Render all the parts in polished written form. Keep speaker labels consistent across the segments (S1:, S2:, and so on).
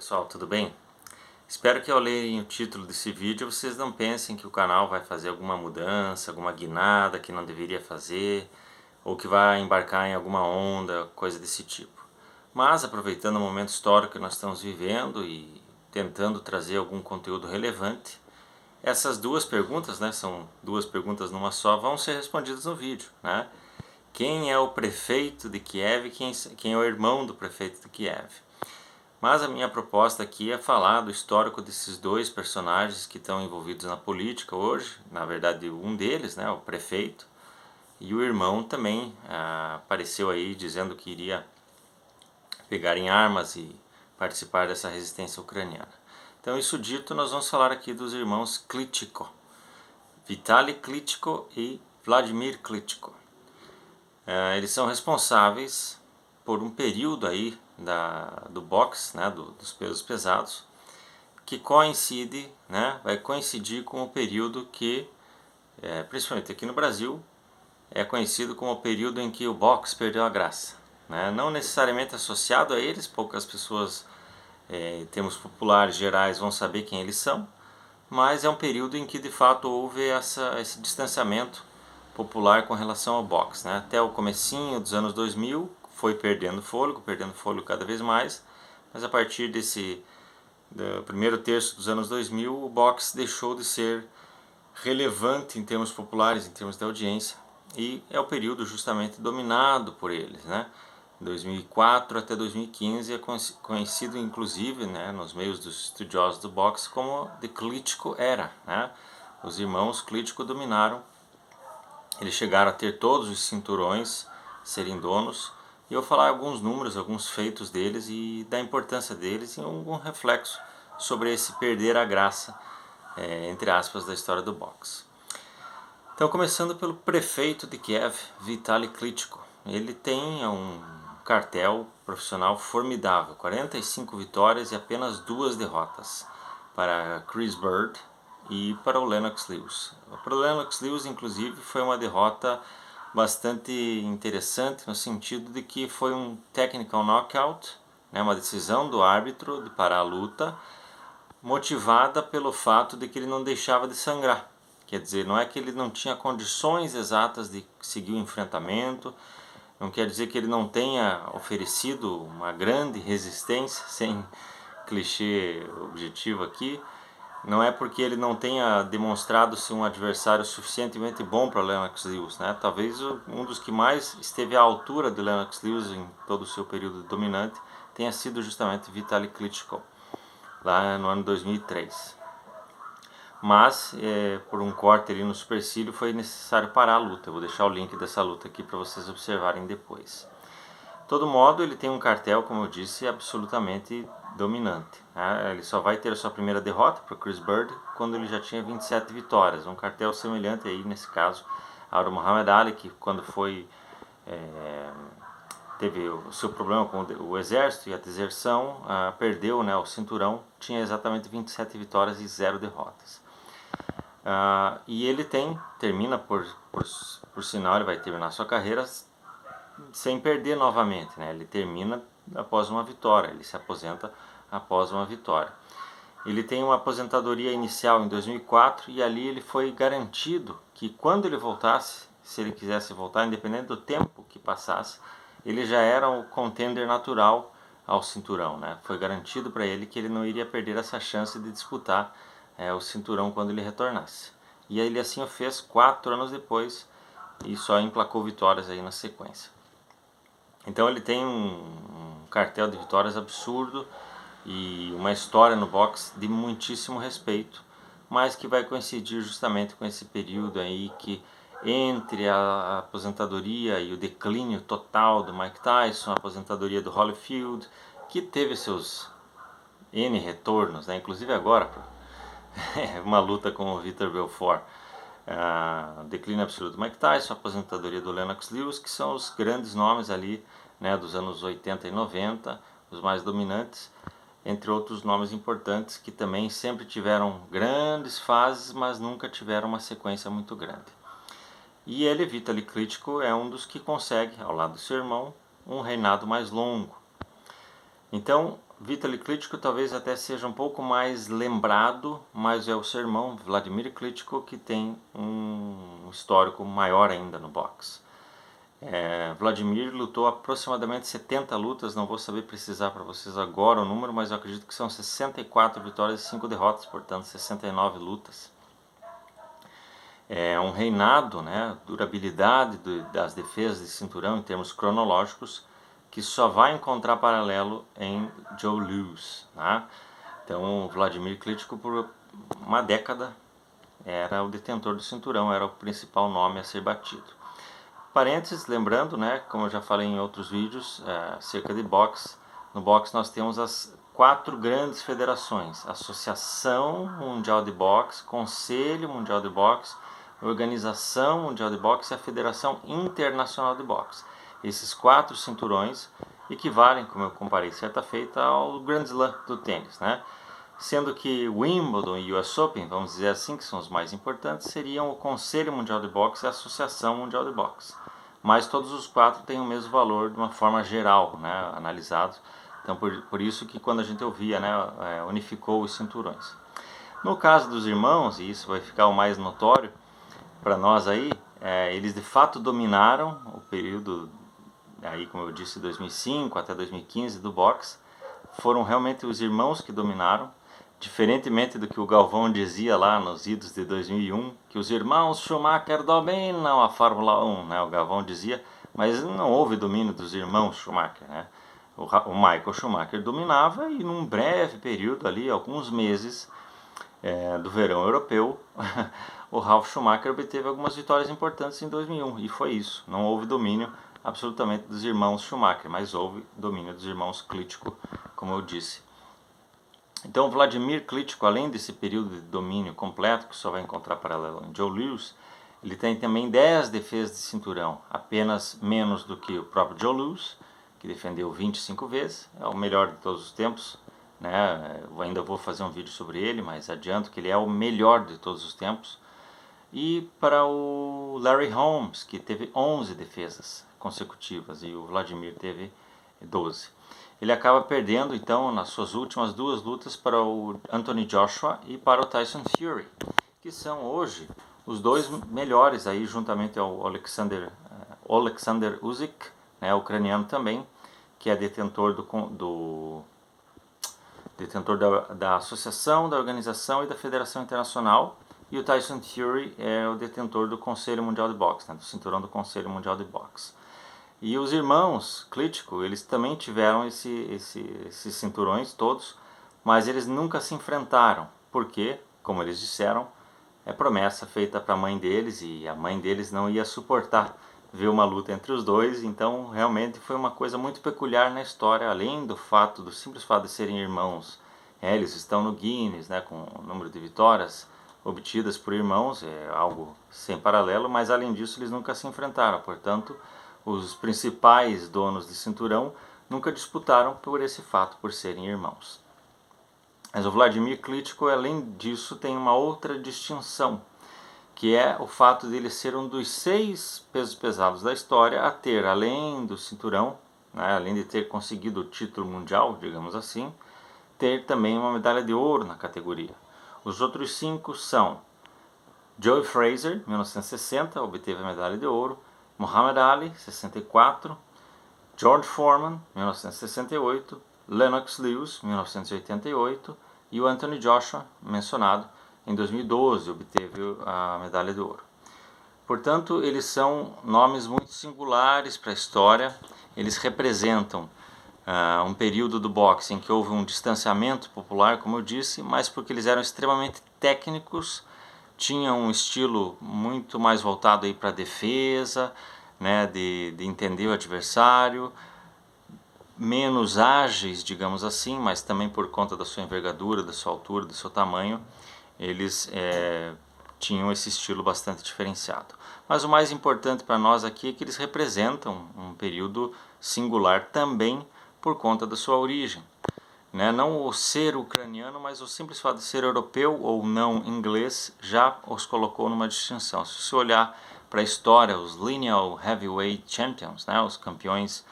S1: Pessoal, tudo bem? Espero que ao lerem o título desse vídeo vocês não pensem que o canal vai fazer alguma mudança, alguma guinada que não deveria fazer, ou que vai embarcar em alguma onda, coisa desse tipo. Mas aproveitando o momento histórico que nós estamos vivendo e tentando trazer algum conteúdo relevante, essas duas perguntas, são duas perguntas numa só, vão ser respondidas no vídeo, Quem é o prefeito de Kiev e quem é o irmão do prefeito de Kiev? Mas a minha proposta aqui é falar do histórico desses dois personagens que estão envolvidos na política hoje. Na verdade, um deles, o prefeito, e o irmão também apareceu aí dizendo que iria pegar em armas e participar dessa resistência ucraniana. Então, isso dito, nós vamos falar aqui dos irmãos Klitschko, Vitaly Klitschko e Vladimir Klitschko. Eles são responsáveis por um período aí do boxe, dos pesos pesados, que coincide, vai coincidir com o período que, principalmente aqui no Brasil, é conhecido como o período em que o boxe perdeu a graça. Não necessariamente associado a eles, poucas pessoas, em termos populares gerais, vão saber quem eles são, mas é um período em que de fato houve esse distanciamento popular com relação ao boxe. Até o comecinho dos anos 2000 foi perdendo fôlego cada vez mais, mas a partir do primeiro terço dos anos 2000 o boxe deixou de ser relevante em termos populares, em termos de audiência, e é o período justamente dominado por eles. 2004 até 2015 é conhecido inclusive, nos meios dos estudiosos do boxe, como The Klitschko Era. Os irmãos Klitschko dominaram, eles chegaram a ter todos os cinturões, serem donos, e eu vou falar alguns números, alguns feitos deles e da importância deles e algum reflexo sobre esse perder a graça, entre aspas, da história do boxe. Então, começando pelo prefeito de Kiev, Vitaly Klitschko. Ele tem um cartel profissional formidável, 45 vitórias e apenas 2 derrotas para Chris Bird e para o Lennox Lewis. Para o Lennox Lewis, inclusive, foi uma derrota bastante interessante no sentido de que foi um technical knockout, uma decisão do árbitro de parar a luta, motivada pelo fato de que ele não deixava de sangrar. Quer dizer, não é que ele não tinha condições exatas de seguir o enfrentamento, não quer dizer que ele não tenha oferecido uma grande resistência, sem clichê objetivo aqui, não é porque ele não tenha demonstrado ser um adversário suficientemente bom para Lennox Lewis. Talvez um dos que mais esteve à altura de Lennox Lewis em todo o seu período dominante tenha sido justamente Vitaly Klitschko, lá no ano 2003. Mas, por um corte ali no supercílio, foi necessário parar a luta. Eu vou deixar o link dessa luta aqui para vocês observarem depois. De todo modo, ele tem um cartel, como eu disse, absolutamente dominante. Ele só vai ter a sua primeira derrota para o Chris Bird quando ele já tinha 27 vitórias. Um cartel semelhante aí, nesse caso, ao do Muhammad Ali, que quando teve o seu problema com o exército e a deserção, perdeu o cinturão, tinha exatamente 27 vitórias e 0 derrotas. E ele termina, por sinal, ele vai terminar sua carreira sem perder novamente. Ele termina após uma vitória, ele se aposenta após uma vitória. Ele tem uma aposentadoria inicial em 2004 e ali ele foi garantido que quando ele voltasse, se ele quisesse voltar, independente do tempo que passasse, ele já era o contender natural ao cinturão. Foi garantido para ele que ele não iria perder essa chance de disputar o cinturão quando ele retornasse. E ele assim o fez 4 anos depois e só emplacou vitórias aí na sequência. Então ele tem um cartel de vitórias absurdo e uma história no boxe de muitíssimo respeito, mas que vai coincidir justamente com esse período aí que entre a aposentadoria e o declínio total do Mike Tyson, a aposentadoria do Holyfield, que teve seus N retornos, inclusive agora uma luta com o Vitor Belfort, declínio absoluto do Mike Tyson, a aposentadoria do Lennox Lewis, que são os grandes nomes ali dos anos 80 e 90, os mais dominantes, entre outros nomes importantes que também sempre tiveram grandes fases, mas nunca tiveram uma sequência muito grande. E ele, Vitaly Klitschko, é um dos que consegue, ao lado do seu irmão, um reinado mais longo. Então, Vitaly Klitschko talvez até seja um pouco mais lembrado, mas é o seu irmão Vladimir Klitschko que tem um histórico maior ainda no boxe. Vladimir lutou aproximadamente 70 lutas, não vou saber precisar para vocês agora o número, mas eu acredito que são 64 vitórias e 5 derrotas, portanto 69 lutas. É um reinado, né, durabilidade das defesas de cinturão em termos cronológicos, que só vai encontrar paralelo em Joe Louis, né? Então Vladimir Klitschko por uma década era o detentor do cinturão, era o principal nome a ser batido. Parênteses, lembrando, né, como eu já falei em outros vídeos, acerca de boxe, no boxe nós temos as 4 grandes federações: Associação Mundial de Boxe, Conselho Mundial de Boxe, Organização Mundial de Boxe e a Federação Internacional de Boxe. Esses 4 cinturões equivalem, como eu comparei certa feita, ao Grand Slam do tênis, né? Sendo que Wimbledon e US Open, vamos dizer assim, que são os mais importantes, seriam o Conselho Mundial de Boxe e a Associação Mundial de Boxe. Mas todos os 4 têm o mesmo valor de uma forma geral, né, analisados. Então por isso que quando a gente ouvia, né, unificou os cinturões. No caso dos irmãos, e isso vai ficar o mais notório para nós aí, eles de fato dominaram o período, aí como eu disse, 2005 até 2015 do boxe. Foram realmente os irmãos que dominaram. Diferentemente do que o Galvão dizia lá nos idos de 2001, que os irmãos Schumacher dominam a Fórmula 1, né? O Galvão dizia, mas não houve domínio dos irmãos Schumacher, né? O Michael Schumacher dominava e num breve período ali, alguns meses do verão europeu, o Ralf Schumacher obteve algumas vitórias importantes em 2001 e foi isso. Não houve domínio absolutamente dos irmãos Schumacher, mas houve domínio dos irmãos Klitschko, como eu disse. Então Vladimir Klitschko, além desse período de domínio completo, que só vai encontrar paralelo em Joe Louis, ele tem também 10 defesas de cinturão, apenas menos do que o próprio Joe Louis, que defendeu 25 vezes, é o melhor de todos os tempos, né? Eu ainda vou fazer um vídeo sobre ele, mas adianto que ele é o melhor de todos os tempos. E para o Larry Holmes, que teve 11 defesas consecutivas, e o Vladimir teve 12. Ele acaba perdendo, então, nas suas últimas 2 lutas para o Anthony Joshua e para o Tyson Fury, que são hoje os 2 melhores, aí, juntamente ao Alexander Usyk, né, ucraniano também, que é detentor da Associação, da Organização e da Federação Internacional, e o Tyson Fury é o detentor do Conselho Mundial de Boxe, né, do cinturão do Conselho Mundial de Boxe. E os irmãos Klitschko, eles também tiveram esses cinturões todos, mas eles nunca se enfrentaram, porque, como eles disseram, é promessa feita para a mãe deles e a mãe deles não ia suportar ver uma luta entre os dois, então realmente foi uma coisa muito peculiar na história, além do simples fato de serem irmãos. Eles estão no Guinness, né, com o número de vitórias obtidas por irmãos, é algo sem paralelo, mas além disso eles nunca se enfrentaram, portanto os principais donos de cinturão nunca disputaram por esse fato, por serem irmãos. Mas o Vladimir Klitschko, além disso, tem uma outra distinção, que é o fato de ele ser um dos 6 pesos pesados da história a ter, além do cinturão, né, além de ter conseguido o título mundial, digamos assim, ter também uma medalha de ouro na categoria. Os outros 5 são Joe Frazier, 1960, obteve a medalha de ouro, Muhammad Ali, 64, George Foreman, 1968, Lennox Lewis, 1988 e o Anthony Joshua, mencionado, em 2012, obteve a medalha de ouro. Portanto, eles são nomes muito singulares para a história, eles representam um período do boxe em que houve um distanciamento popular, como eu disse, mas porque eles eram extremamente técnicos, tinham um estilo muito mais voltado para a defesa, né, de entender o adversário, menos ágeis, digamos assim, mas também por conta da sua envergadura, da sua altura, do seu tamanho, eles tinham esse estilo bastante diferenciado. Mas o mais importante para nós aqui é que eles representam um período singular também por conta da sua origem. Né? Não o ser ucraniano, mas o simples fato de ser europeu ou não inglês já os colocou numa distinção. Se você olhar para a história, os Lineal Heavyweight Champions, né? Os campeões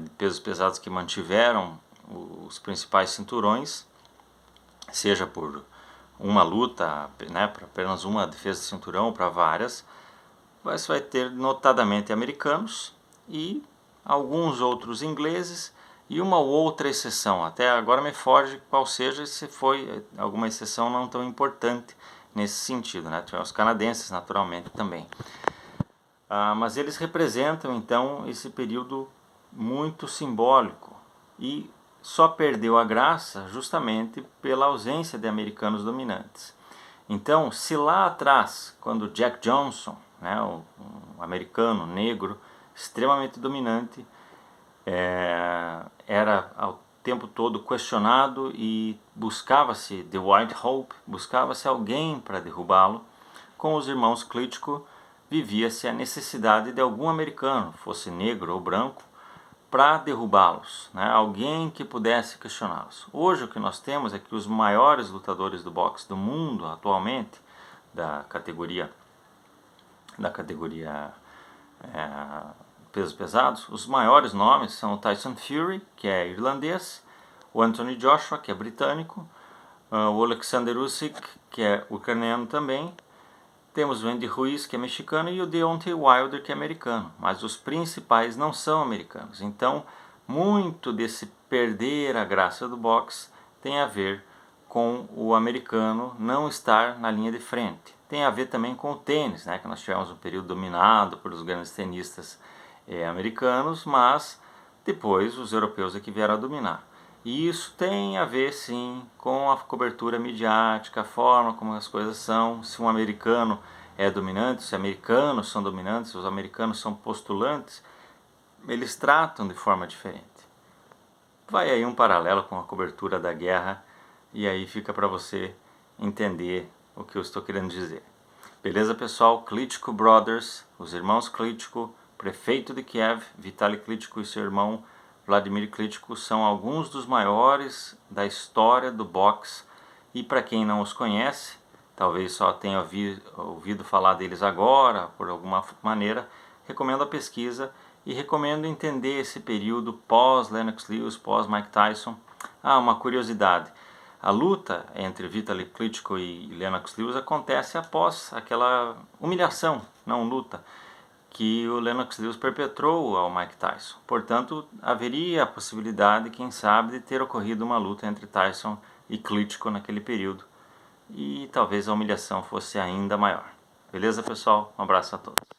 S1: de pesos pesados que mantiveram os principais cinturões, seja por uma luta, né, para apenas uma defesa de cinturão ou para várias. Você vai ter notadamente americanos e alguns outros ingleses e uma ou outra exceção. Até agora me foge qual seja, se foi alguma exceção não tão importante nesse sentido, né? Os canadenses naturalmente também. Mas eles representam então esse período muito simbólico e só perdeu a graça justamente pela ausência de americanos dominantes. Então, se lá atrás, quando Jack Johnson, né, um americano negro extremamente dominante, era ao tempo todo questionado e buscava-se The White Hope, buscava-se alguém para derrubá-lo, com os irmãos Klitschko vivia-se a necessidade de algum americano, fosse negro ou branco, para derrubá-los, né? Alguém que pudesse questioná-los. Hoje o que nós temos é que os maiores lutadores do boxe do mundo atualmente, da categoria pesos pesados, os maiores nomes são o Tyson Fury, que é irlandês, o Anthony Joshua, que é britânico, o Alexander Usyk, que é ucraniano também. Temos o Andy Ruiz, que é mexicano, e o Deontay Wilder, que é americano. Mas os principais não são americanos. Então, muito desse perder a graça do boxe tem a ver com o americano não estar na linha de frente. Tem a ver também com o tênis, né? Que nós tivemos um período dominado por os grandes tenistas americanos, mas depois os europeus é que vieram a dominar. E isso tem a ver sim com a cobertura midiática, a forma como as coisas são, se um americano é dominante, se americanos são dominantes, se os americanos são postulantes, eles tratam de forma diferente. Vai aí um paralelo com a cobertura da guerra e aí fica para você entender o que eu estou querendo dizer. Beleza, pessoal? Klitschko Brothers, os irmãos Klitschko, prefeito de Kiev, Vitaly Klitschko e seu irmão Vladimir Klitschko são alguns dos maiores da história do boxe e para quem não os conhece, talvez só tenha ouvido falar deles agora, por alguma maneira, recomendo a pesquisa e recomendo entender esse período pós-Lennox Lewis, pós-Mike Tyson. Uma curiosidade, a luta entre Vitaly Klitschko e Lennox Lewis acontece após aquela humilhação, não luta, que o Lennox Lewis perpetrou ao Mike Tyson. Portanto, haveria a possibilidade, quem sabe, de ter ocorrido uma luta entre Tyson e Klitschko naquele período. E talvez a humilhação fosse ainda maior. Beleza, pessoal? Um abraço a todos.